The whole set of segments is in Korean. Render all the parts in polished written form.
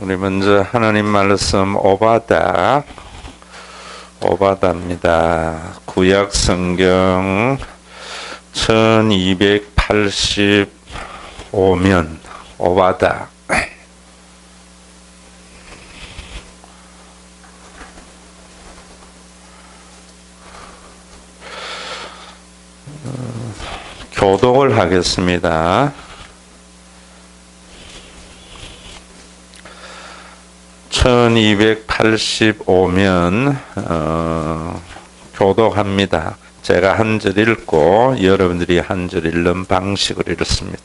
우리 먼저 하나님 말씀 오바다입니다. 구약 성경 1285면 오바다. 교독을 하겠습니다. 1285면 교독합니다. 제가 한 절 읽고 여러분들이 한 절 읽는 방식을 읽습니다.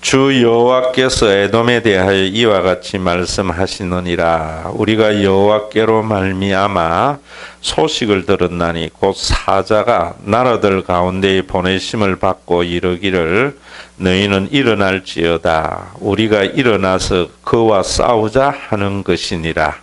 주 여호와께서 에돔에 대하여 이와 같이 말씀하시느니라. 우리가 여호와께로 말미암아 소식을 들었나니 곧 사자가 나라들 가운데에 보내심을 받고 이르기를 너희는 일어날지어다. 우리가 일어나서 그와 싸우자 하는 것이니라.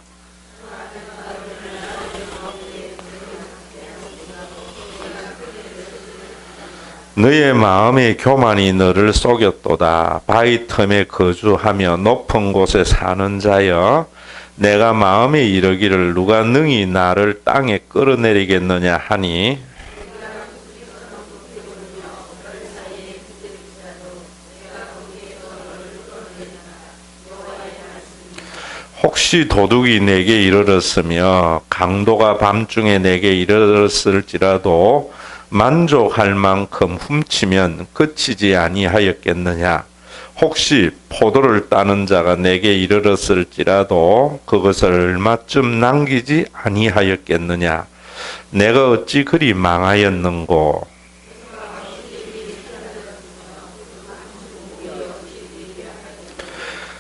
너의 마음의 교만이 너를 속였도다. 바위 틈에 거주하며 높은 곳에 사는 자여, 내가 마음에 이르기를 누가 능히 나를 땅에 끌어내리겠느냐 하니, 혹시 도둑이 내게 이르렀으며 강도가 밤중에 내게 이르렀을지라도 만족할 만큼 훔치면 그치지 아니하였겠느냐. 혹시 포도를 따는 자가 내게 이르렀을지라도 그것을 얼마쯤 남기지 아니하였겠느냐. 내가 어찌 그리 망하였는고.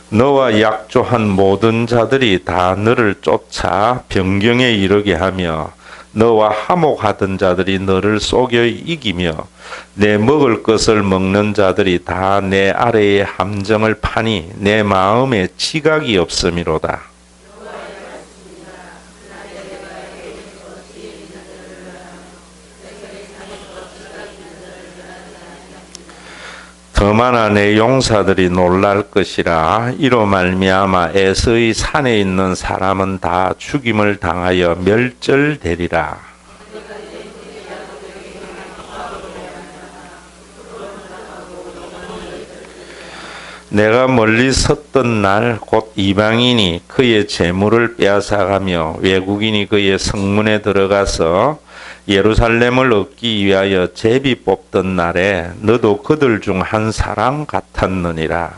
너와 약조한 모든 자들이 다 너를 쫓아 변경에 이르게 하며 너와 화목하던 자들이 너를 속여 이기며 내 먹을 것을 먹는 자들이 다 내 아래에 함정을 파니 내 마음에 지각이 없음이로다. 더 많아 내 용사들이 놀랄 것이라. 이로 말미암아 에서의 산에 있는 사람은 다 죽임을 당하여 멸절되리라. 내가 멀리 섰던 날 곧 이방인이 그의 재물을 빼앗아가며 외국인이 그의 성문에 들어가서 예루살렘을 얻기 위하여 제비 뽑던 날에 너도 그들 중 한 사람 같았느니라.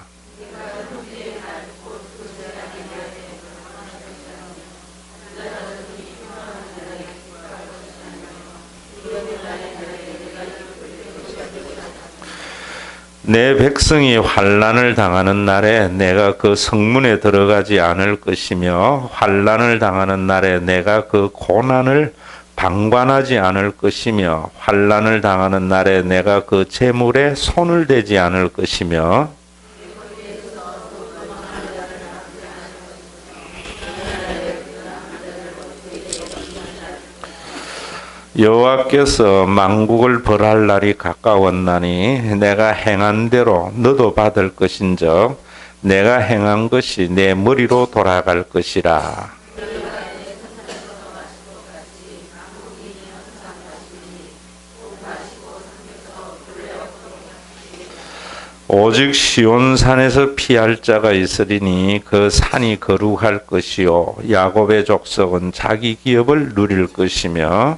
내 백성이 환난을 당하는 날에 내가 그 성문에 들어가지 않을 것이며 환난을 당하는 날에 내가 그 고난을 방관하지 않을 것이며 환난을 당하는 날에 내가 그 재물에 손을 대지 않을 것이며 여호와께서 만국을 벌할 날이 가까웠나니 내가 행한 대로 너도 받을 것인즉 내가 행한 것이 내 머리로 돌아갈 것이라. 오직 시온산에서 피할 자가 있으리니 그 산이 거룩할 것이요 야곱의 족속은 자기 기업을 누릴 것이며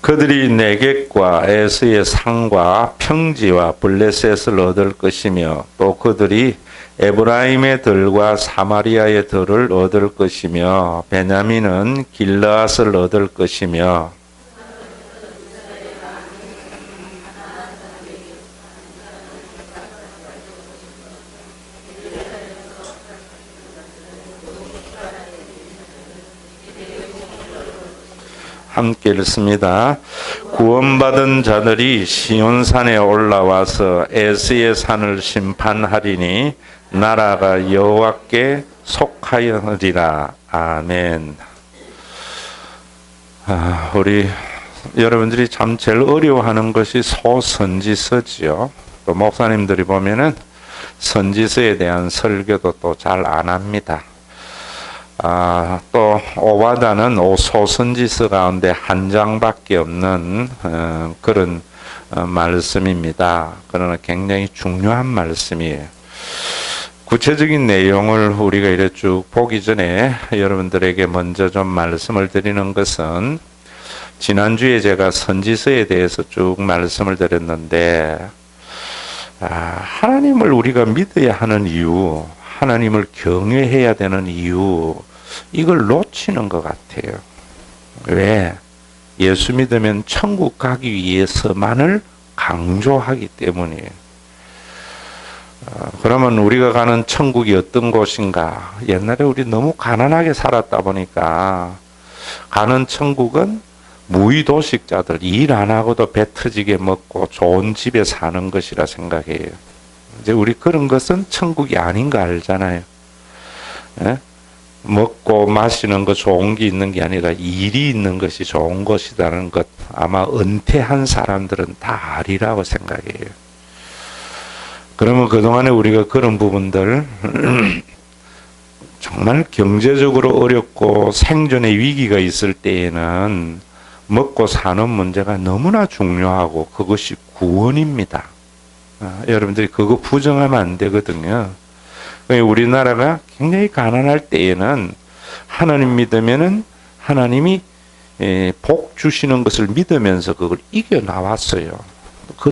그들이 네겝과 에스의 상과 평지와 블레셋을 얻을 것이며 또 그들이 에브라임의 들과 사마리아의 들을 얻을 것이며 베냐민은 길르앗을 얻을 것이며 함께 읽습니다. 구원받은 자들이 시온산에 올라와서 에스의 산을 심판하리니 나라가 여호와께 속하여리라. 아멘. 우리 여러분들이 참 제일 어려워하는 것이 소선지서지요. 또 목사님들이 보면은 선지서에 대한 설교도 또 잘 안 합니다. 또 오바다는 소선지서 가운데 한 장밖에 없는 그런 말씀입니다. 그러나 굉장히 중요한 말씀이에요. 구체적인 내용을 우리가 이래 쭉 보기 전에 여러분들에게 먼저 좀 말씀을 드리는 것은, 지난주에 제가 선지서에 대해서 쭉 말씀을 드렸는데, 하나님을 우리가 믿어야 하는 이유, 하나님을 경외해야 되는 이유, 이걸 놓치는 것 같아요. 왜? 예수 믿으면 천국 가기 위해서만을 강조하기 때문이에요. 그러면 우리가 가는 천국이 어떤 곳인가? 옛날에 우리 너무 가난하게 살았다 보니까 가는 천국은 무의도식자들, 일 안 하고도 배 터지게 먹고 좋은 집에 사는 것이라 생각해요. 이제 우리 그런 것은 천국이 아닌 거 알잖아요. 예? 먹고 마시는 거 좋은 게 있는 게 아니라 일이 있는 것이 좋은 것이라는 것, 아마 은퇴한 사람들은 다 아리라고 생각해요. 그러면 그동안에 우리가 그런 부분들 정말 경제적으로 어렵고 생존의 위기가 있을 때에는 먹고 사는 문제가 너무나 중요하고 그것이 구원입니다. 여러분들이 그거 부정하면 안 되거든요. 우리나라가 굉장히 가난할 때에는 하나님 믿으면은 하나님이 복 주시는 것을 믿으면서 그걸 이겨 나왔어요.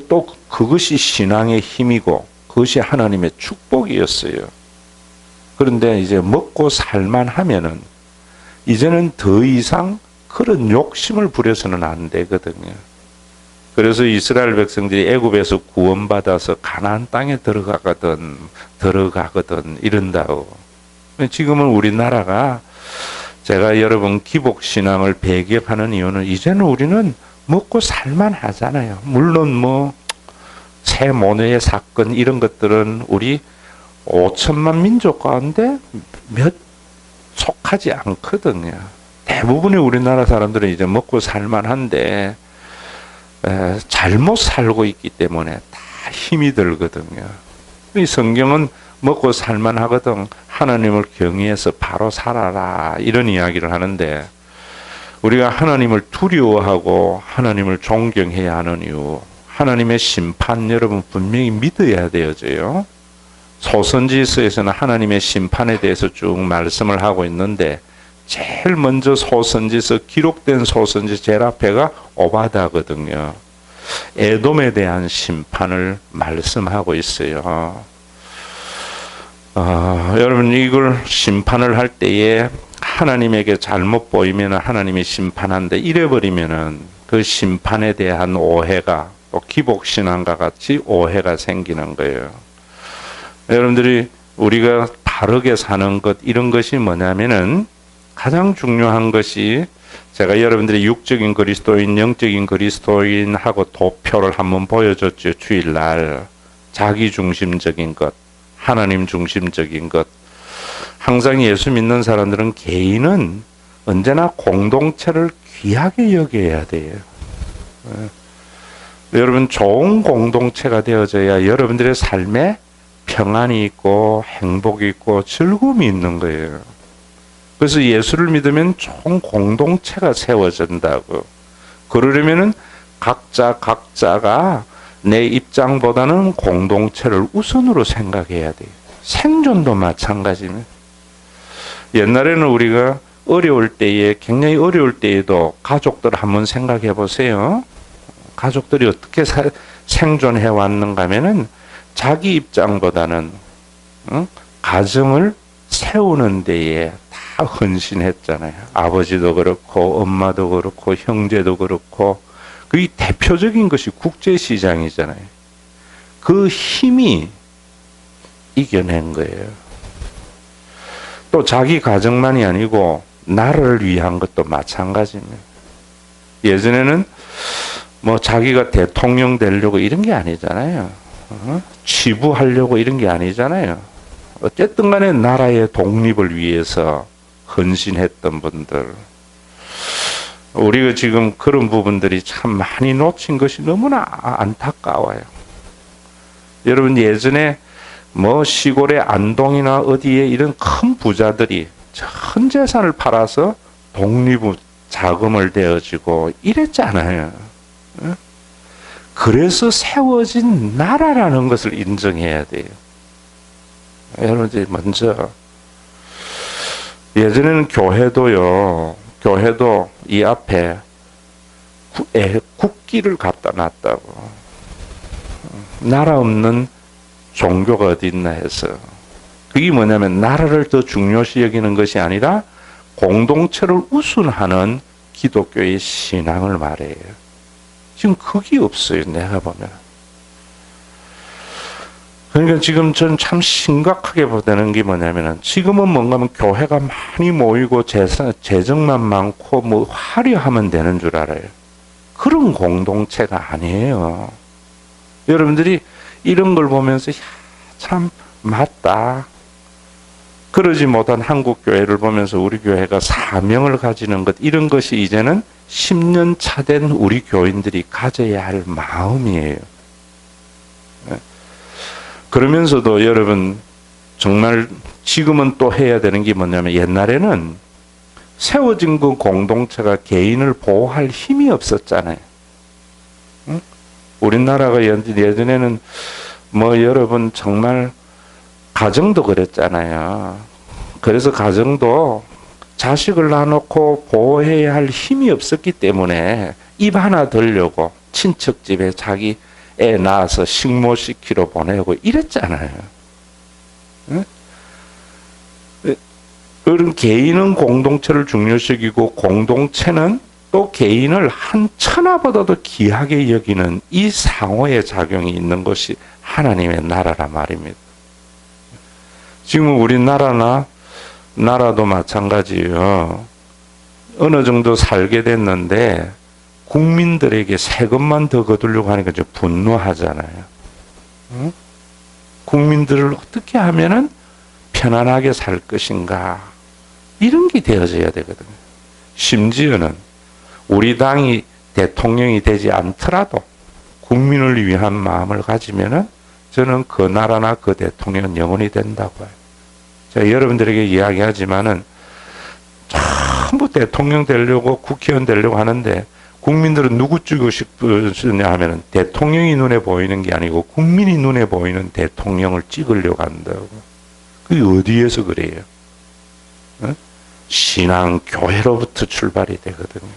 또 그것이 신앙의 힘이고 그것이 하나님의 축복이었어요. 그런데 이제 먹고 살만 하면은 이제는 더 이상 그런 욕심을 부려서는 안 되거든요. 그래서 이스라엘 백성들이 애굽에서 구원받아서 가나안 땅에 들어가거든 이런다고. 지금은 우리나라가, 제가 여러분 기복신앙을 배격하는 이유는 이제는 우리는 먹고 살만 하잖아요. 물론 뭐 세모뇌의 사건 이런 것들은 우리 5천만 민족 가운데 몇 속하지 않거든요. 대부분의 우리나라 사람들은 이제 먹고 살만한데 잘못 살고 있기 때문에 다 힘이 들거든요. 이 성경은 먹고 살만하거든 하나님을 경외해서 바로 살아라 이런 이야기를 하는데, 우리가 하나님을 두려워하고 하나님을 존경해야 하는 이유, 하나님의 심판 여러분 분명히 믿어야 되어져요. 소선지서에서는 하나님의 심판에 대해서 쭉 말씀을 하고 있는데, 제일 먼저 소선지서, 기록된 소선지 제일 앞에가 오바다거든요. 에돔에 대한 심판을 말씀하고 있어요. 여러분 이걸 심판을 할 때에 하나님에게 잘못 보이면 하나님이 심판한데, 이래버리면은 그 심판에 대한 오해가 또 기복신앙과 같이 오해가 생기는 거예요. 여러분들이 우리가 바르게 사는 것, 이런 것이 뭐냐면은 가장 중요한 것이, 제가 여러분들이 육적인 그리스도인, 영적인 그리스도인하고 도표를 한번 보여줬죠. 주일날 자기중심적인 것, 하나님 중심적인 것. 항상 예수 믿는 사람들은 개인은 언제나 공동체를 귀하게 여겨야 돼요. 여러분 좋은 공동체가 되어져야 여러분들의 삶에 평안이 있고 행복이 있고 즐거움이 있는 거예요. 그래서 예수를 믿으면 좋은 공동체가 세워진다고. 그러려면은 각자가 내 입장보다는 공동체를 우선으로 생각해야 돼요. 생존도 마찬가지입니다. 옛날에는 우리가 어려울 때에, 굉장히 어려울 때에도 가족들 한번 생각해 보세요. 가족들이 어떻게 생존해 왔는가 하면은 자기 입장보다는 가정을 세우는 데에 다 헌신했잖아요. 아버지도 그렇고 엄마도 그렇고 형제도 그렇고. 그 대표적인 것이 국제시장이잖아요. 그 힘이 이겨낸 거예요. 또 자기 가정만이 아니고 나라를 위한 것도 마찬가지입니다. 예전에는 뭐 자기가 대통령 되려고 이런 게 아니잖아요. 치부하려고 이런 게 아니잖아요. 어쨌든 간에 나라의 독립을 위해서 헌신했던 분들. 우리가 지금 그런 부분들이 참 많이 놓친 것이 너무나 안타까워요. 여러분, 예전에 뭐 시골의 안동이나 어디에 이런 큰 부자들이 전 재산을 팔아서 독립 자금을 대어주고 이랬잖아요. 그래서 세워진 나라라는 것을 인정해야 돼요. 여러분, 먼저 예전에는 교회도 이 앞에 국기를 갖다 놨다고. 나라 없는 종교가 어디 있나 해서. 그게 뭐냐면 나라를 더 중요시 여기는 것이 아니라 공동체를 우선하는 기독교의 신앙을 말해요. 지금 그게 없어요, 내가 보면. 그러니까 지금 전 참 심각하게 보다는 게 뭐냐면은 지금은 뭔가 하면 교회가 많이 모이고 재정만 많고 뭐 화려하면 되는 줄 알아요. 그런 공동체가 아니에요. 여러분들이 이런 걸 보면서 참 맞다. 그러지 못한 한국 교회를 보면서 우리 교회가 사명을 가지는 것, 이런 것이 이제는 10년 차 된 우리 교인들이 가져야 할 마음이에요. 그러면서도 여러분, 정말 지금은 또 해야 되는 게 뭐냐면 옛날에는 세워진 그 공동체가 개인을 보호할 힘이 없었잖아요. 우리나라가 예전에는 뭐 여러분 정말 가정도 그랬잖아요. 그래서 가정도 자식을 낳아놓고 보호해야 할 힘이 없었기 때문에 입 하나 들려고 친척 집에 자기 애 낳아서 식모시키러 보내고 이랬잖아요. 그런 개인은 공동체를 중요시기고 공동체는 또 개인을 한 천하보다도 귀하게 여기는 이 상호의 작용이 있는 것이 하나님의 나라라 말입니다. 지금 나라도 마찬가지예요. 어느 정도 살게 됐는데 국민들에게 세금만 더 거두려고 하니까 좀 분노하잖아요. 응? 국민들을 어떻게 하면은 편안하게 살 것인가, 이런 게 되어져야 되거든요. 심지어는 우리 당이 대통령이 되지 않더라도 국민을 위한 마음을 가지면은 저는 그 나라나 그 대통령은 영원히 된다고 해요. 제가 여러분들에게 이야기하지만은 전부 대통령 되려고 국회의원 되려고 하는데 국민들은 누구 찍고 싶으냐 하면은 대통령이 눈에 보이는 게 아니고 국민이 눈에 보이는 대통령을 찍으려고 한다고. 그게 어디에서 그래요? 신앙, 교회로부터 출발이 되거든요.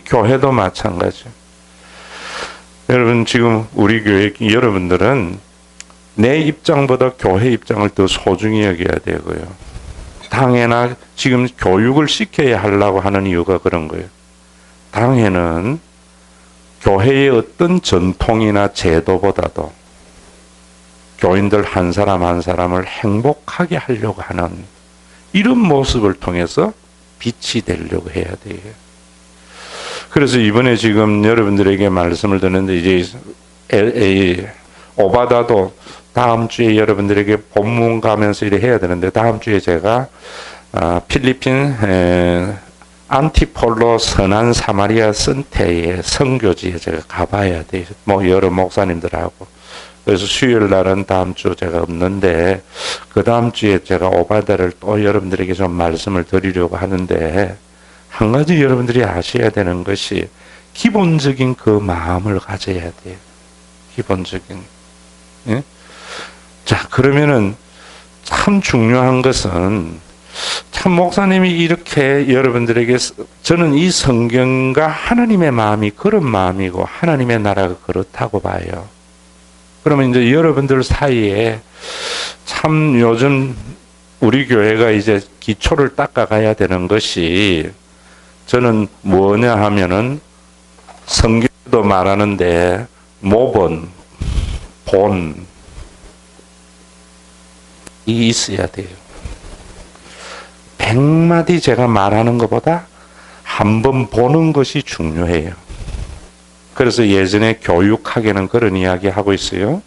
교회도 마찬가지예요. 여러분, 지금 우리 교회 여러분들은 내 입장보다 교회 입장을 더 소중히 여겨야 되고요. 당회나 지금 교육을 시켜야 하려고 하는 이유가 그런 거예요. 당회는 교회의 어떤 전통이나 제도보다도 교인들 한 사람 한 사람을 행복하게 하려고 하는 이런 모습을 통해서 빛이 되려고 해야 돼요. 그래서 이번에 지금 여러분들에게 말씀을 드렸는데 이제 오바다도 다음 주에 여러분들에게 본문 가면서 이래 해야 되는데 다음 주에 제가 필리핀 안티폴로 선한 사마리아 선태의 선교지에 제가 가봐야 돼요. 뭐 여러 목사님들하고. 그래서 수요일 날은 다음 주 제가 없는데 그 다음 주에 제가 오바다를 또 여러분들에게 좀 말씀을 드리려고 하는데 한 가지 여러분들이 아셔야 되는 것이 기본적인 그 마음을 가져야 돼요. 기본적인. 예? 자, 그러면은 참 중요한 것은 참 목사님이 이렇게 여러분들에게 저는 이 성경과 하나님의 마음이 그런 마음이고 하나님의 나라가 그렇다고 봐요. 그러면 이제 여러분들 사이에 참 요즘 우리 교회가 이제 기초를 닦아가야 되는 것이 저는 뭐냐 하면은 성경도 말하는데 모본, 본, 이 있어야 돼요. 100마디 제가 말하는 것보다 한 번 보는 것이 중요해요. 그래서 예전에 교육학에는 그런 이야기 하고 있어요.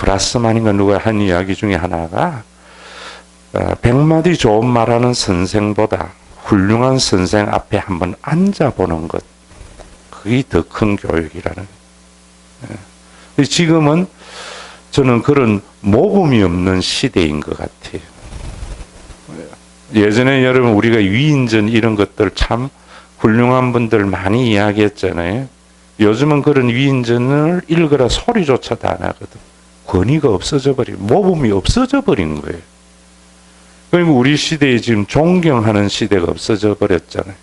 브라스만인가 누가 한 이야기 중에 하나가 100마디 좋은 말하는 선생보다 훌륭한 선생 앞에 한번 앉아보는 것, 그게 더 큰 교육이라는. 지금은 저는 그런 모범이 없는 시대인 것 같아요. 예전에 여러분 우리가 위인전 이런 것들 참 훌륭한 분들 많이 이야기했잖아요. 요즘은 그런 위인전을 읽으라 소리조차도 안 하거든. 권위가 없어져 버린, 모범이 없어져 버린 거예요. 그러니까 우리 시대에 지금 존경하는 시대가 없어져 버렸잖아요.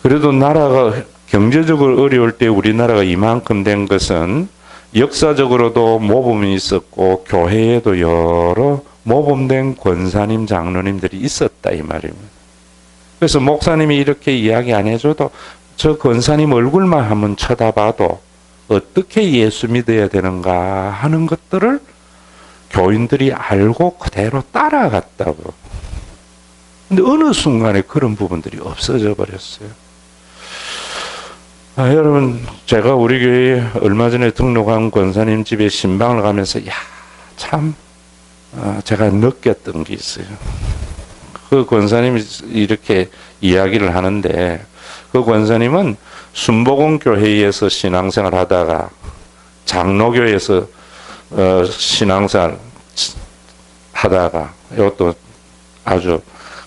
그래도 나라가 경제적으로 어려울 때 우리나라가 이만큼 된 것은 역사적으로도 모범이 있었고 교회에도 여러 모범된 권사님, 장로님들이 있었다 이 말입니다. 그래서 목사님이 이렇게 이야기 안 해줘도 저 권사님 얼굴만 한번 쳐다봐도 어떻게 예수 믿어야 되는가 하는 것들을 교인들이 알고 그대로 따라갔다고. 근데 어느 순간에 그런 부분들이 없어져 버렸어요. 여러분, 제가 우리 교회에 얼마 전에 등록한 권사님 집에 신방을 가면서 참 제가 느꼈던 게 있어요. 그 권사님이 이렇게 이야기를 하는데, 그 권사님은 순복음교회에서 신앙생활 하다가 장로교에서 신앙생활 하다가 이것도 아주,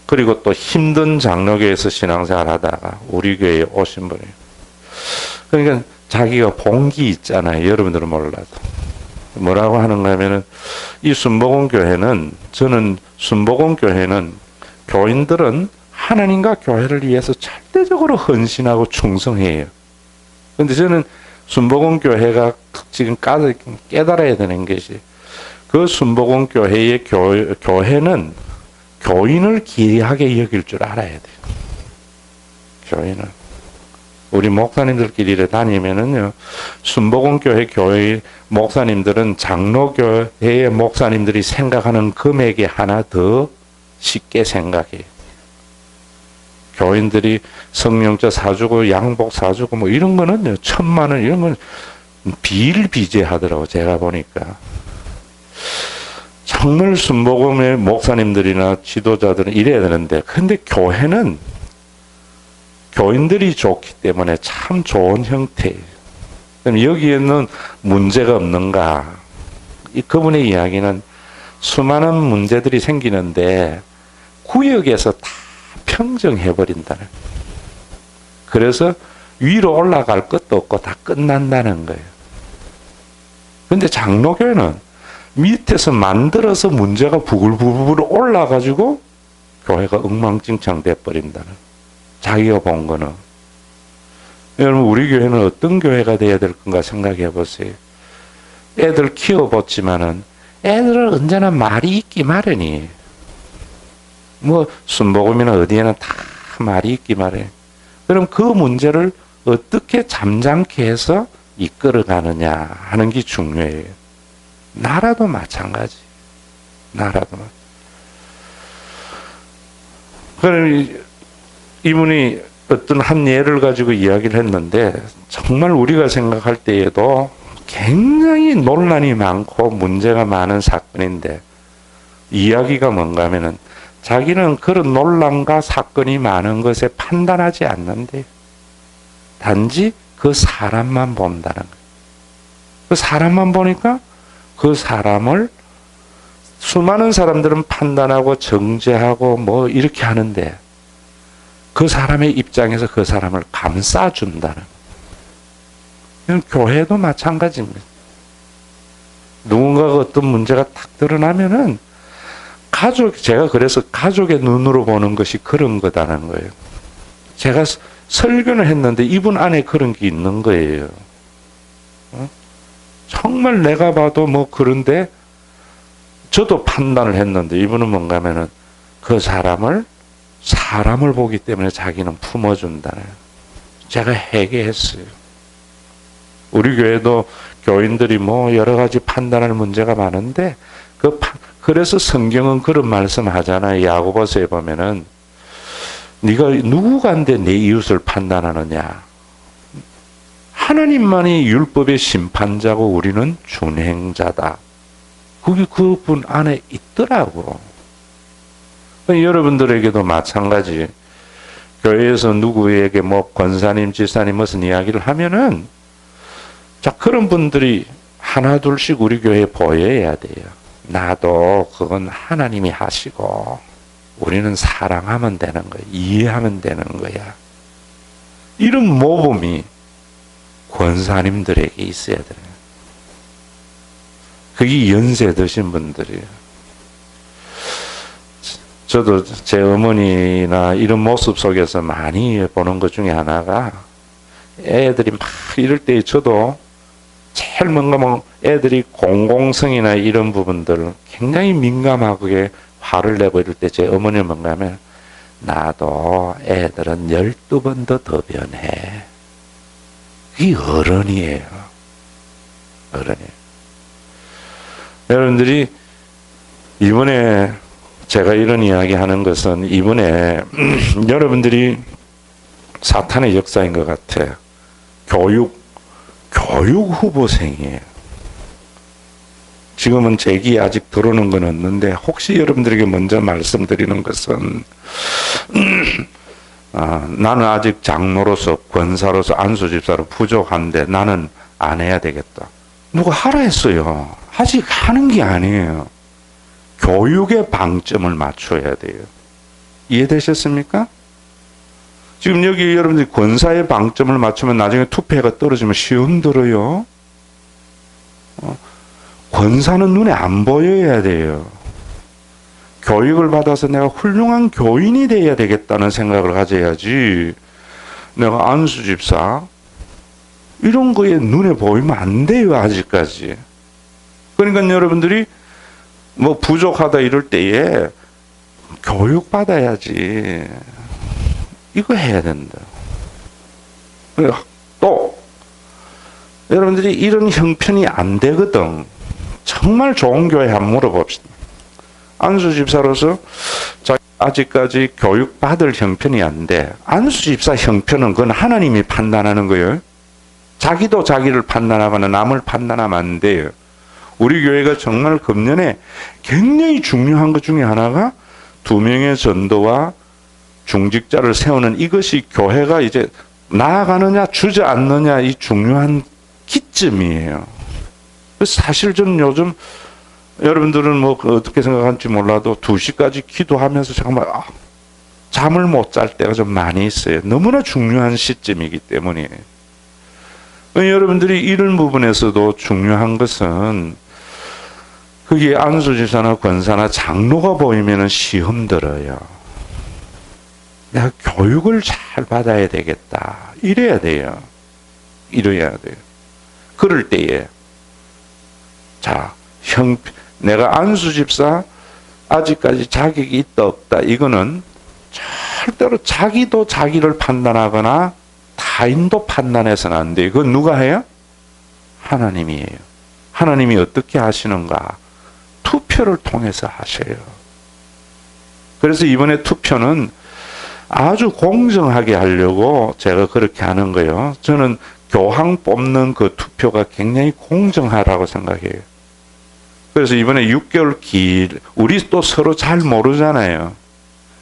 그리고 또 힘든 장로교에서 신앙생활 하다가 우리 교회에 오신 분이에요. 그러니까 자기가 본 게 있잖아요. 여러분들은 몰라도. 뭐라고 하는가 하면은, 이 순복음교회는, 저는 순복음교회는 교인들은 하나님과 교회를 위해서 절대적으로 헌신하고 충성해요. 근데 저는 순복음교회가 지금 깨달아야 되는 것이, 그 순복음교회의 교회는 교인을 귀하게 여길 줄 알아야 돼요. 교인은. 우리 목사님들끼리 이래 다니면은요, 순복음교회 교회 목사님들은 장로교회의 목사님들이 생각하는 금액이 하나 더 쉽게 생각해요. 교인들이 성령자 사주고 양복 사주고 뭐 이런 거는요, 1,000만 원 이런 건 비일비재하더라고 제가 보니까. 정말 순복음의 목사님들이나 지도자들은 이래야 되는데, 근데 교회는 교인들이 좋기 때문에 참 좋은 형태예요. 그럼 여기에는 문제가 없는가? 그분의 이야기는 수많은 문제들이 생기는데 구역에서 다 평정해버린다는. 그래서 위로 올라갈 것도 없고 다 끝난다는 거예요. 그런데 장로교회는 밑에서 만들어서 문제가 부글부글 올라가지고 교회가 엉망진창 돼버린다는. 자기가 본 거는. 여러분, 우리 교회는 어떤 교회가 돼야 될 건가 생각해 보세요. 애들 키워봤지만은 애들은 언제나 말이 있기 마련이에요. 뭐 순복음이나 어디에는 다 말이 있기 마련이에요. 그럼 그 문제를 어떻게 잠잠케 해서 이끌어가느냐 하는 게 중요해요. 나라도 마찬가지. 나라도 마찬가지. 그럼 이분이 어떤 한 예를 가지고 이야기를 했는데, 정말 우리가 생각할 때에도 굉장히 논란이 많고 문제가 많은 사건인데, 이야기가 뭔가 하면은 자기는 그런 논란과 사건이 많은 것에 판단하지 않는데 단지 그 사람만 본다는 거예요. 그 사람만 보니까 그 사람을, 수많은 사람들은 판단하고 정죄하고 뭐 이렇게 하는데 그 사람의 입장에서 그 사람을 감싸준다는 거예요. 교회도 마찬가지입니다. 누군가가 어떤 문제가 탁 드러나면은 제가 그래서 가족의 눈으로 보는 것이 그런 거다는 거예요. 제가 설교를 했는데 이분 안에 그런 게 있는 거예요. 정말 내가 봐도 뭐 그런데 저도 판단을 했는데 이분은 뭔가 하면은 그 사람을 보기 때문에 자기는 품어준다는. 제가 회개했어요. 우리 교회도 교인들이 뭐 여러 가지 판단할 문제가 많은데 그래서 성경은 그런 말씀 하잖아요. 야고보서에 보면은 네가 누구간데 내 이웃을 판단하느냐. 하나님만이 율법의 심판자고 우리는 준행자다. 그게 그분 안에 있더라고. 여러분들에게도 마찬가지. 교회에서 누구에게 뭐 권사님, 지사님 무슨 이야기를 하면은 자, 그런 분들이 하나 둘씩 우리 교회에 보여야 돼요. 나도 그건 하나님이 하시고 우리는 사랑하면 되는 거야. 이해하면 되는 거야. 이런 모범이 권사님들에게 있어야 돼요. 그게 연세 드신 분들이에요. 저도 제 어머니나 이런 모습 속에서 많이 보는 것 중에 하나가 애들이 막 이럴 때 저도 제일 뭔가 뭐 애들이 공공성이나 이런 부분들 굉장히 민감하게 화를 내고 이럴 때 제 어머니는 뭔가 하면 나도 애들은 12번도 더 변해. 그게 어른이에요. 어른이에요. 여러분들이 이번에 제가 이런 이야기 하는 것은 이번에 여러분들이 사탄의 역사인 것 같아요. 교육 후보생이에요. 지금은 제기 아직 들어오는 건 없는데 혹시 여러분들에게 먼저 말씀드리는 것은 나는 아직 장로로서 권사로서 안수집사로 부족한데 나는 안 해야 되겠다. 누가 하라 했어요. 아직 하는 게 아니에요. 교육의 방점을 맞춰야 돼요. 이해되셨습니까? 지금 여기 여러분들이 권사의 방점을 맞추면 나중에 투표가 떨어지면 시험 들어요. 권사는 눈에 안 보여야 돼요. 교육을 받아서 내가 훌륭한 교인이 돼야 되겠다는 생각을 가져야지 내가 안수집사 이런 거에 눈에 보이면 안 돼요. 아직까지. 그러니까 여러분들이 뭐 부족하다 이럴 때에 교육 받아야지. 이거 해야 된다. 또 여러분들이 이런 형편이 안 되거든. 정말 좋은 교회 한번 물어봅시다. 안수집사로서 아직까지 교육받을 형편이 안 돼. 안수집사 형편은 그건 하나님이 판단하는 거예요. 자기도 자기를 판단하거나 남을 판단하면 안 돼요. 우리 교회가 정말 금년에 굉장히 중요한 것 중에 하나가 2명의 전도와 중직자를 세우는 이것이 교회가 이제 나아가느냐 주저앉느냐 이 중요한 기점이에요. 사실 저는 요즘 여러분들은 뭐 어떻게 생각할지 몰라도 2시까지 기도하면서 정말 잠을 못 잘 때가 좀 많이 있어요. 너무나 중요한 시점이기 때문에. 여러분들이 이런 부분에서도 중요한 것은 그게 안수지사나 권사나 장로가 보이면은 시험 들어요. 내가 교육을 잘 받아야 되겠다. 이래야 돼요. 이래야 돼요. 그럴 때에 자, 내가 안수집사 아직까지 자격이 있다 없다 이거는 절대로 자기도 자기를 판단하거나 타인도 판단해서는 안 돼요. 그건 누가 해요? 하나님이에요. 하나님이 어떻게 하시는가? 투표를 통해서 하셔요. 그래서 이번에 투표는 아주 공정하게 하려고 제가 그렇게 하는 거예요. 저는 교황 뽑는 그 투표가 굉장히 공정하라고 생각해요. 그래서 이번에 6개월 우리 또 서로 잘 모르잖아요.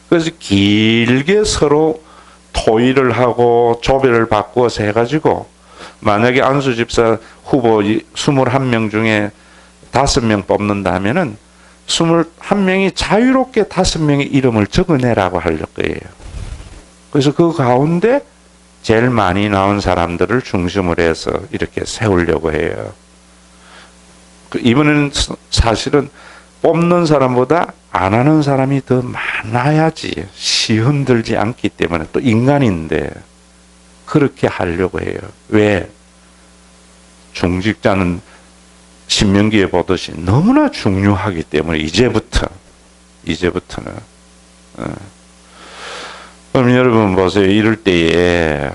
그래서 길게 서로 토의를 하고 조별을 바꾸어서 해가지고 만약에 안수집사 후보 21명 중에 5명 뽑는다면은 21명이 자유롭게 5명의 이름을 적어내라고 할 거예요. 그래서 그 가운데 제일 많이 나온 사람들을 중심으로 해서 이렇게 세우려고 해요. 이번에는 사실은 뽑는 사람보다 안 하는 사람이 더 많아야지 시험 들지 않기 때문에 또 인간인데 그렇게 하려고 해요. 왜? 중직자는 신명기에 보듯이 너무나 중요하기 때문에 이제부터는 그럼 여러분 보세요. 이럴 때에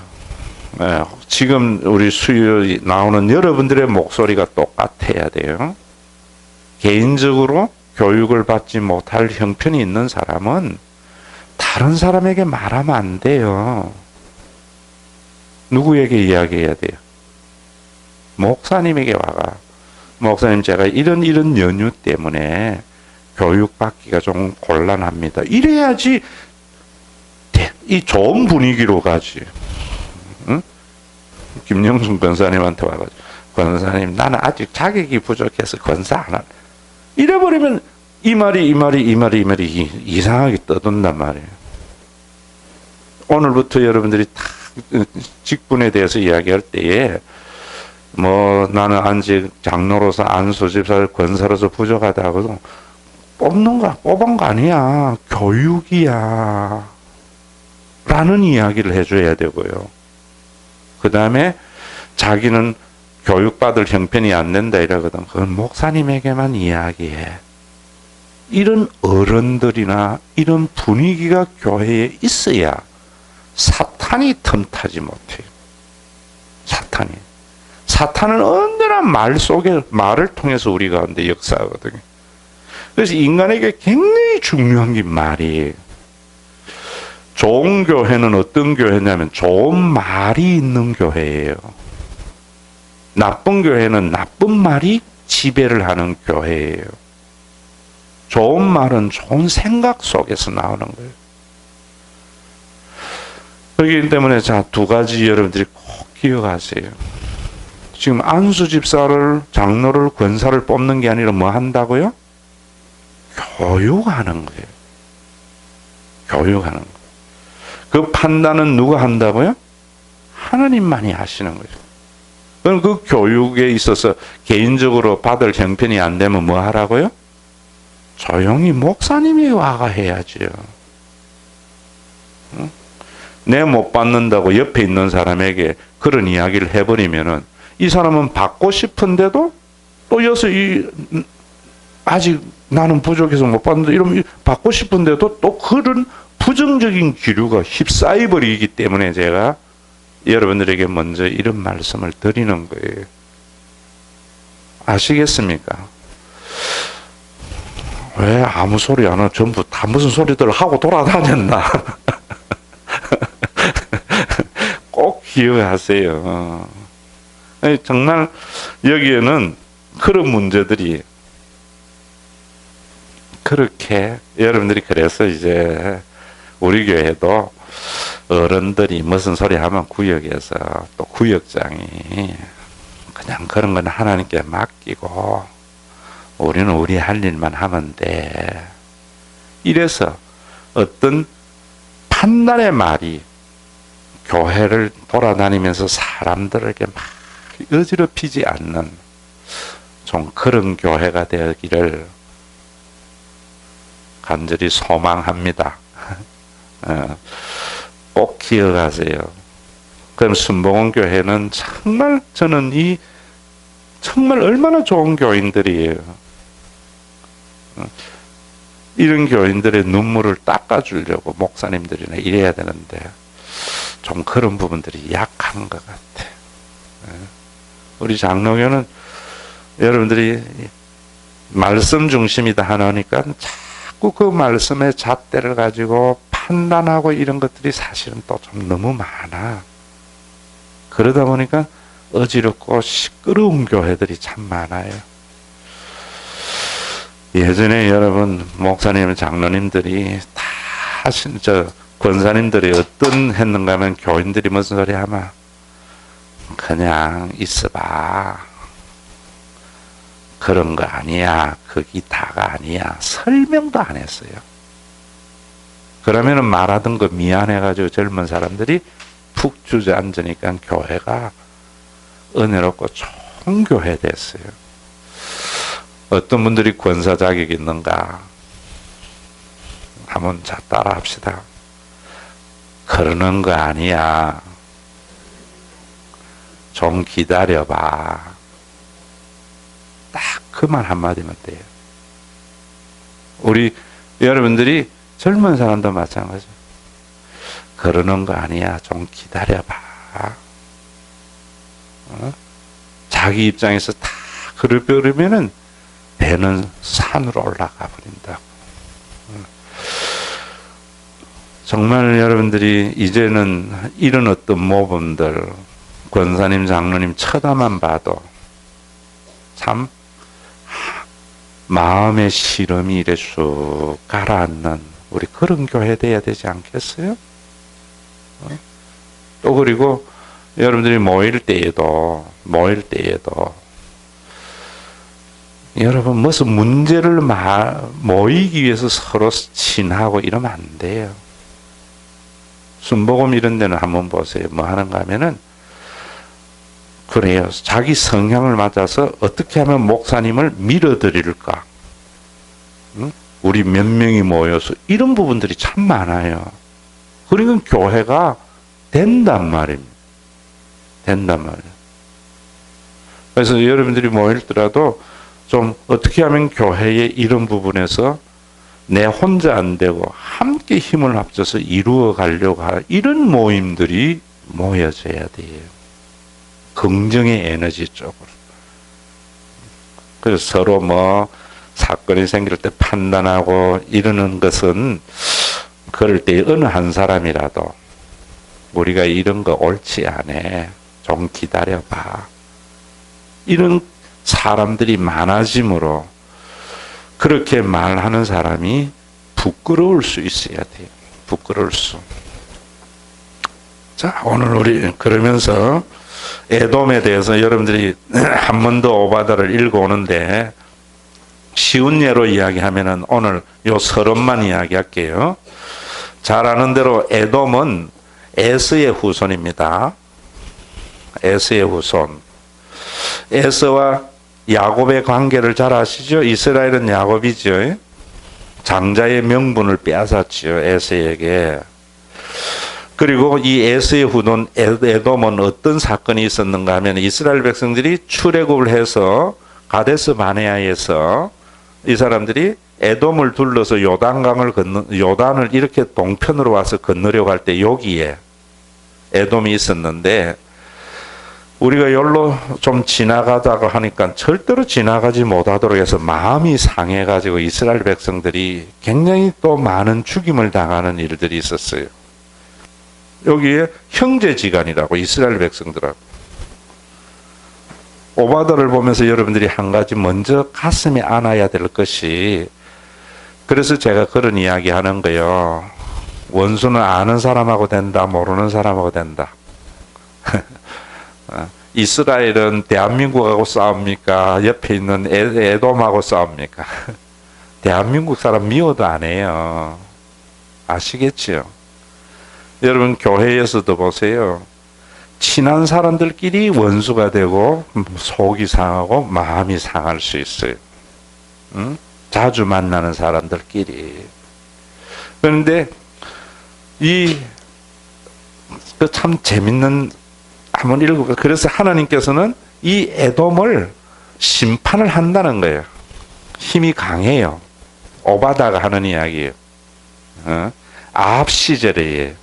지금 우리 수요 나오는 여러분들의 목소리가 똑같아야 돼요. 개인적으로 교육을 받지 못할 형편이 있는 사람은 다른 사람에게 말하면 안 돼요. 누구에게 이야기해야 돼요? 목사님에게 와가 목사님 제가 이런 연유 때문에 교육받기가 좀 곤란합니다. 이래야지 이 좋은 분위기로 가지. 응? 김영순 권사님한테 와가지고 권사님 나는 아직 자격이 부족해서 권사 안 할. 이래버리면 이 말이 이상하게 떠돈단 말이에요. 오늘부터 여러분들이 다 직분에 대해서 이야기할 때에 뭐 나는 안직 장로로서 안수집사를 권사로서 부족하다고 뽑은 거 아니야. 교육이야. 라는 이야기를 해줘야 되고요. 그 다음에 자기는 교육받을 형편이 안 된다 이러거든. 그건 목사님에게만 이야기해. 이런 어른들이나 이런 분위기가 교회에 있어야 사탄이 틈타지 못해요. 사탄은 언제나 말 속에, 말을 통해서 우리 가운데 역사하거든요. 그래서 인간에게 굉장히 중요한 게 말이에요. 좋은 교회는 어떤 교회냐면 좋은 말이 있는 교회예요. 나쁜 교회는 나쁜 말이 지배를 하는 교회예요. 좋은 말은 좋은 생각 속에서 나오는 거예요. 그렇기 때문에 자, 두 가지 여러분들이 꼭 기억하세요. 지금 안수 집사를, 장로를, 권사를 뽑는 게 아니라 뭐 한다고요? 교육하는 거예요. 교육하는 거예요. 그 판단은 누가 한다고요? 하나님만이 하시는 거죠. 그럼 그 교육에 있어서 개인적으로 받을 형편이 안 되면 뭐 하라고요? 조용히 목사님이 와가 해야지요. 내 못 받는다고 옆에 있는 사람에게 그런 이야기를 해버리면은 이 사람은 받고 싶은데도 또 여기서 아직 나는 부족해서 못 받는다 이러면 받고 싶은데도 또 그런 부정적인 기류가 휩싸여 버리기 때문에 제가 여러분들에게 먼저 이런 말씀을 드리는 거예요. 아시겠습니까? 왜 아무 소리 안 하고 전부 다 무슨 소리들 하고 돌아다녔나? 꼭 기억하세요. 정말 여기에는 그런 문제들이 그렇게 여러분들이 그래서 이제 우리 교회도 어른들이 무슨 소리 하면 구역에서 또 구역장이 그냥 그런 건 하나님께 맡기고 우리는 우리 할 일만 하면 돼. 이래서 어떤 판단의 말이 교회를 돌아다니면서 사람들에게 막 어지럽히지 않는 좀 그런 교회가 되기를 간절히 소망합니다. 꼭 기억하세요. 그럼 순복음 교회는 정말 저는 정말 얼마나 좋은 교인들이에요. 이런 교인들의 눈물을 닦아주려고 목사님들이나 이래야 되는데 좀 그런 부분들이 약한 것 같아. 우리 장로교는 여러분들이 말씀 중심이다 하니까 자꾸 그 말씀의 잣대를 가지고 판단하고 이런 것들이 사실은 또 좀 너무 많아. 그러다 보니까 어지럽고 시끄러운 교회들이 참 많아요. 예전에 여러분 목사님, 장로님들이 다 진짜 권사님들이 어떤 했는가 하면 교인들이 무슨 소리 하면 그냥 있어봐. 그런 거 아니야. 그게 다가 아니야. 설명도 안 했어요. 그러면은 말하던 거 미안해가지고 젊은 사람들이 푹 주저앉으니까 교회가 은혜롭고 좋은 교회 됐어요. 어떤 분들이 권사 자격이 있는가? 한번 자 따라 합시다. 그러는 거 아니야. 좀 기다려봐. 딱 그 말 한마디면 돼요. 우리 여러분들이 젊은 사람도 마찬가지. 그러는 거 아니야. 좀 기다려봐. 자기 입장에서 다 그러면은 배는 산으로 올라가 버린다. 정말 여러분들이 이제는 이런 어떤 모범들, 권사님, 장로님 쳐다만 봐도 참 마음의 시름이 이래 쑥 가라앉는 우리 그런 교회 돼야 되지 않겠어요? 또 그리고 여러분들이 모일 때에도 여러분 무슨 문제를 모이기 위해서 서로 친하고 이러면 안 돼요. 순복음 이런 데는 한번 보세요. 뭐 하는가 하면은 그래요. 자기 성향을 맞아서 어떻게 하면 목사님을 밀어드릴까? 응? 우리 몇 명이 모여서 이런 부분들이 참 많아요. 그러니까 교회가 된단 말입니다. 그래서 여러분들이 모일더라도 좀 어떻게 하면 교회의 이런 부분에서 내 혼자 안 되고 함께 힘을 합쳐서 이루어 가려고 하는 이런 모임들이 모여져야 돼요. 긍정의 에너지 쪽으로. 그래서 서로 뭐 사건이 생길 때 판단하고 이러는 것은 그럴 때 어느 한 사람이라도 우리가 이런 거 옳지 않아. 좀 기다려봐. 이런 사람들이 많아짐으로 그렇게 말하는 사람이 부끄러울 수 있어야 돼요. 부끄러울 수. 자, 오늘 우리 그러면서 에돔에 대해서 여러분들이 한 번 더 오바다를 읽어오는데 쉬운 예로 이야기하면은 오늘 요 서론만 이야기할게요. 잘 아는 대로 에돔은 에서의 후손입니다. 에서의 후손. 에서와 야곱의 관계를 잘 아시죠? 이스라엘은 야곱이죠. 장자의 명분을 빼앗았죠. 에서에게. 그리고 이 에서의 후손 에돔은 어떤 사건이 있었는가 하면 이스라엘 백성들이 출애굽을 해서 가데스 바네아에서 이 사람들이 에돔을 둘러서 요단을 이렇게 동편으로 와서 건너려고 할 때 여기에 에돔이 있었는데 우리가 여기로 좀 지나가다가 하니까 절대로 지나가지 못하도록 해서 마음이 상해가지고 이스라엘 백성들이 굉장히 또 많은 죽임을 당하는 일들이 있었어요. 여기에 형제지간이라고 이스라엘 백성들하고. 오바다를 보면서 여러분들이 한 가지 먼저 가슴에 안아야 될 것이 그래서 제가 그런 이야기 하는 거예요. 원수는 아는 사람하고 된다, 모르는 사람하고 된다. 이스라엘은 대한민국하고 싸웁니까? 옆에 있는 에돔하고 싸웁니까? 대한민국 사람 미워도 안 해요. 아시겠죠? 여러분 교회에서도 보세요. 친한 사람들끼리 원수가 되고 속이 상하고 마음이 상할 수 있어요. 응? 자주 만나는 사람들끼리. 그런데 참 재밌는 한번 읽어볼까요? 그래서 하나님께서는 이 에돔을 심판을 한다는 거예요. 힘이 강해요. 오바다가 하는 이야기예요. 아합 시절에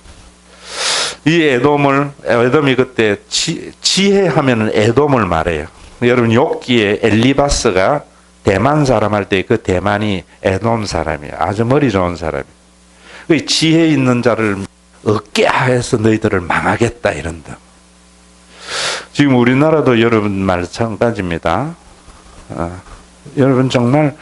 이 에돔이 그때 지혜하면은 에돔을 말해요. 여러분 욥기에 엘리바스가 대만 사람 할 때 그 대만이 에돔 사람이에요. 아주 머리 좋은 사람이에요. 그 지혜 있는 자를 얻게 해서 너희들을 망하겠다 이런다. 지금 우리나라도 여러분 마찬가지입니다. 여러분 정말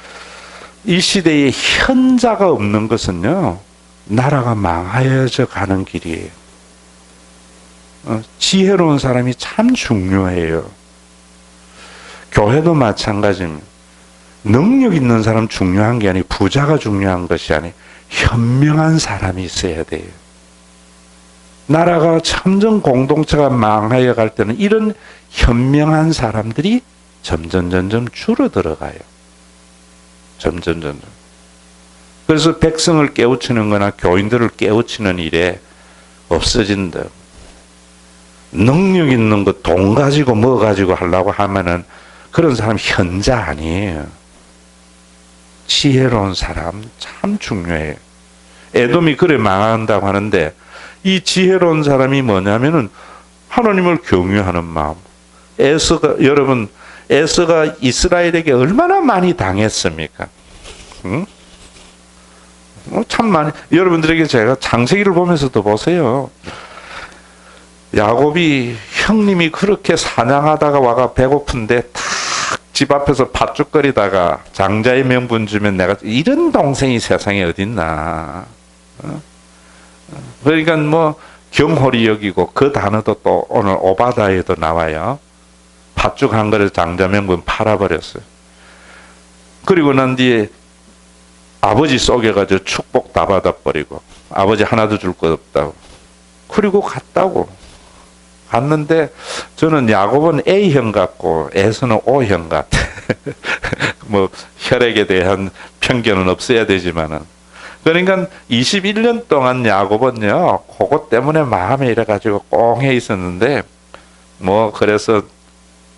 이 시대에 현자가 없는 것은요 나라가 망하여져 가는 길이에요. 지혜로운 사람이 참 중요해요. 교회도 마찬가지입니다. 능력 있는 사람 중요한 게 아니고 부자가 중요한 것이 아니고 현명한 사람이 있어야 돼요. 나라가 점점 공동체가 망하여 갈 때는 이런 현명한 사람들이 점점 줄어들어가요. 점점. 그래서 백성을 깨우치는 거나 교인들을 깨우치는 일에 없어진다. 능력 있는 거, 돈 가지고 뭐 가지고 하려고 하면은 그런 사람 현자 아니에요. 지혜로운 사람 참 중요해요. 에돔이 그래 망한다고 하는데 이 지혜로운 사람이 뭐냐면은 하나님을 경외하는 마음. 여러분, 에서가 이스라엘에게 얼마나 많이 당했습니까? 응? 참 많이. 여러분들에게 제가 창세기를 보면서도 보세요. 야곱이 형님이 그렇게 사냥하다가 와가 배고픈데 탁 집 앞에서 팥죽거리다가 장자의 명분 주면 내가 이런 동생이 세상에 어딨나. 그러니까 뭐 경홀히 여기고 그 단어도 또 오늘 오바다에도 나와요. 팥죽 한 그릇 장자 명분 팔아버렸어요. 그리고 난 뒤에 아버지 속여가지고 축복 다 받아버리고 아버지 하나도 줄 것 없다고. 그리고 갔다고. 갔는데 저는 야곱은 A형 같고 에서는 O형 같아. 뭐 혈액에 대한 편견은 없어야 되지만은. 그러니까 21년 동안 야곱은요, 그것 때문에 마음에 이래가지고 꽁해 있었는데, 뭐 그래서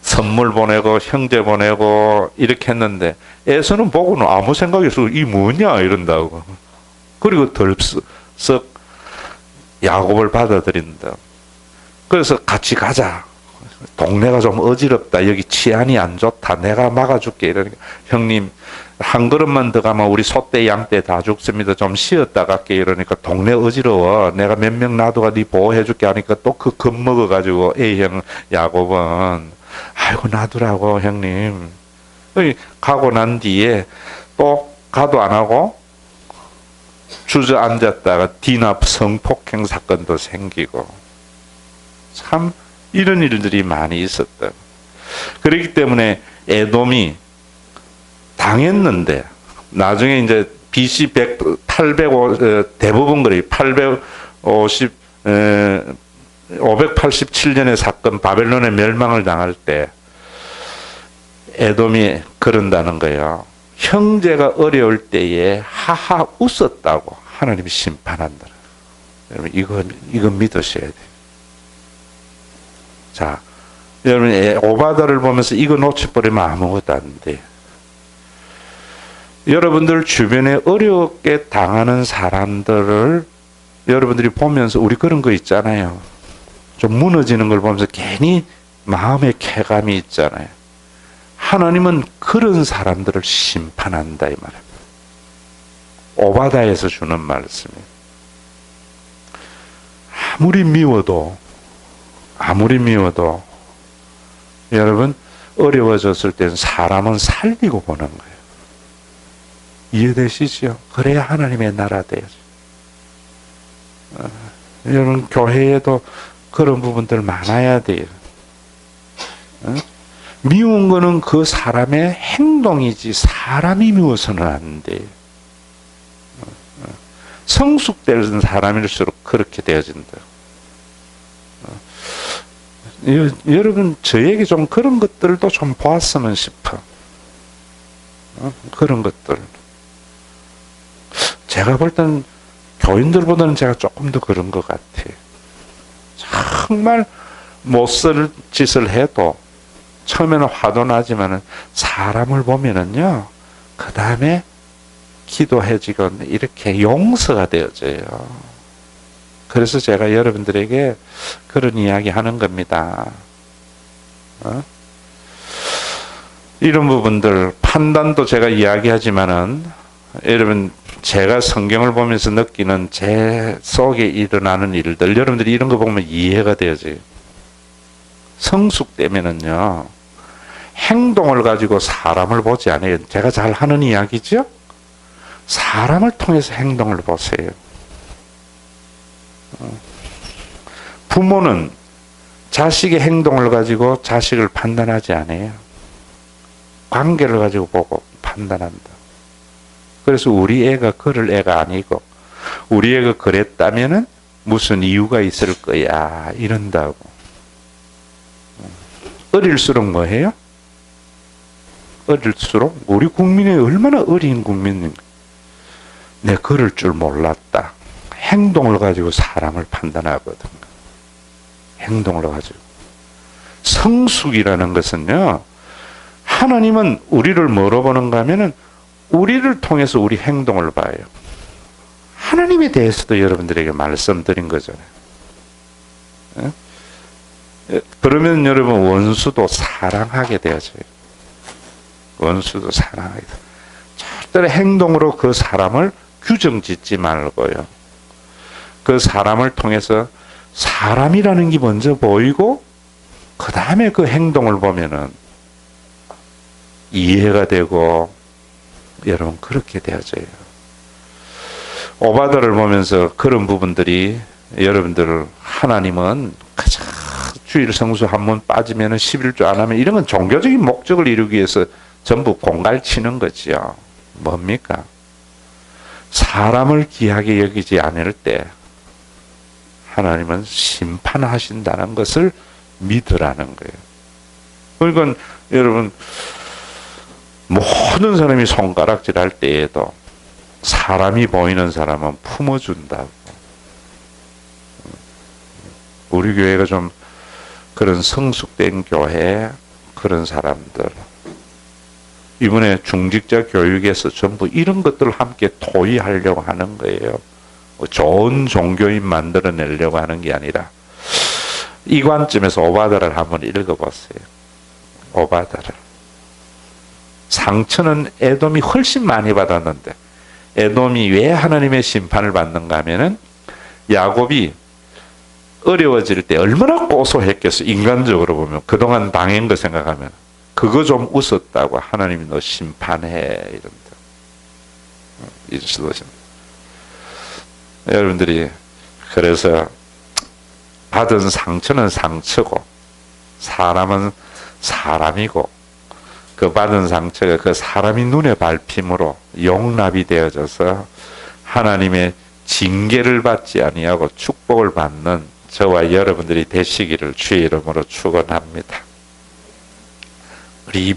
선물 보내고 형제 보내고 이렇게 했는데 에서는 보고는 아무 생각이 없어. 이 뭐냐 이런다고. 그리고 덜썩 야곱을 받아들인다. 그래서 같이 가자. 동네가 좀 어지럽다. 여기 치안이 안 좋다. 내가 막아줄게. 이러니까 형님 한 걸음만 더 가면 우리 소떼 양떼 다 죽습니다. 좀 쉬었다 갈게. 이러니까 동네 어지러워. 내가 몇 명 놔두가 네 보호해줄게 하니까 또 그 겁먹어가지고 A형 야곱은 아이고 놔두라고 형님. 가고 난 뒤에 또 가도 안 하고 주저앉았다가 디나 성폭행 사건도 생기고 참 이런 일들이 많이 있었다. 그렇기 때문에 에돔이 당했는데 나중에 이제 BC 800 대부분 그래 587년의 사건 바벨론의 멸망을 당할 때 에돔이 그런다는 거예요. 형제가 어려울 때에 하하 웃었다고 하나님이 심판한다. 여러분 이거 믿으셔야 돼요. 자, 여러분 오바다를 보면서 이거 놓쳐버리면 아무것도 안 돼. 여러분들 주변에 어렵게 당하는 사람들을 여러분들이 보면서 우리 그런 거 있잖아요. 좀 무너지는 걸 보면서 괜히 마음에 쾌감이 있잖아요. 하나님은 그런 사람들을 심판한다 이 말입니다. 오바다에서 주는 말씀이에요. 아무리 미워도 여러분 어려워졌을 때는 사람은 살리고 보는 거예요. 이해되시죠? 그래야 하나님의 나라 되죠. 여러분 교회에도 그런 부분들 많아야 돼요. 미운 거는 그 사람의 행동이지 사람이 미워서는 안 돼요. 성숙된 사람일수록 그렇게 되어진다. 여러분 저에게 좀 그런 것들도 좀 보았으면 싶어. 그런 것들. 제가 볼 땐 교인들보다는 제가 조금 더 그런 것 같아요. 정말 못 쓸 짓을 해도 처음에는 화도 나지만은 사람을 보면은요, 그 다음에 기도해지고 이렇게 용서가 되어져요. 그래서 제가 여러분들에게 그런 이야기 하는 겁니다. 이런 부분들, 판단도 제가 이야기하지만은, 여러분, 제가 성경을 보면서 느끼는 제 속에 일어나는 일들, 여러분들이 이런 거 보면 이해가 되어져요. 성숙되면은요, 행동을 가지고 사람을 보지 않아요. 제가 잘 하는 이야기죠? 사람을 통해서 행동을 보세요. 부모는 자식의 행동을 가지고 자식을 판단하지 않아요. 관계를 가지고 보고 판단한다. 그래서 우리 애가 그럴 애가 아니고 우리 애가 그랬다면은 무슨 이유가 있을 거야 이런다고. 어릴수록 뭐해요? 어릴수록 우리 국민이 얼마나 어린 국민인가. 내 그럴 줄 몰랐다. 행동을 가지고 사람을 판단하거든. 행동을 가지고. 성숙이라는 것은요, 하나님은 우리를 뭐로 보는가 하면은 우리를 통해서 우리 행동을 봐요. 하나님에 대해서도 여러분들에게 말씀드린 거잖아요. 그러면 여러분 원수도 사랑하게 되어져요. 원수도 사랑하게 돼요. 절대로 행동으로 그 사람을 규정 짓지 말고요. 그 사람을 통해서 사람이라는 게 먼저 보이고 그 다음에 그 행동을 보면은 이해가 되고 여러분 그렇게 되어져요. 오바다를 보면서 그런 부분들이 여러분들 하나님은 가장 주일 성수 한 번 빠지면 11조 안 하면 이런 건 종교적인 목적을 이루기 위해서 전부 공갈치는 거지요. 뭡니까? 사람을 귀하게 여기지 않을 때 하나님은 심판하신다는 것을 믿으라는 거예요. 그러니까 여러분 모든 사람이 손가락질 할 때에도 사람이 보이는 사람은 품어준다고. 우리 교회가 좀 그런 성숙된 교회, 그런 사람들 이번에 중직자 교육에서 전부 이런 것들을 함께 토의하려고 하는 거예요. 좋은 종교인 만들어내려고 하는 게 아니라 이 관점에서 오바다를 한번 읽어보세요. 오바다를. 상처는 에돔이 훨씬 많이 받았는데 에돔이 왜 하나님의 심판을 받는가 하면은 야곱이 어려워질 때 얼마나 고소했겠어. 인간적으로 보면 그동안 당한 거 생각하면 그거 좀 웃었다고 하나님이 너 심판해 이런다. 여러분들이 그래서 받은 상처는 상처고 사람은 사람이고 그 받은 상처가 그 사람이 눈에 밟힘으로 용납이 되어져서 하나님의 징계를 받지 아니하고 축복을 받는 저와 여러분들이 되시기를 주의 이름으로 축원합니다. 우리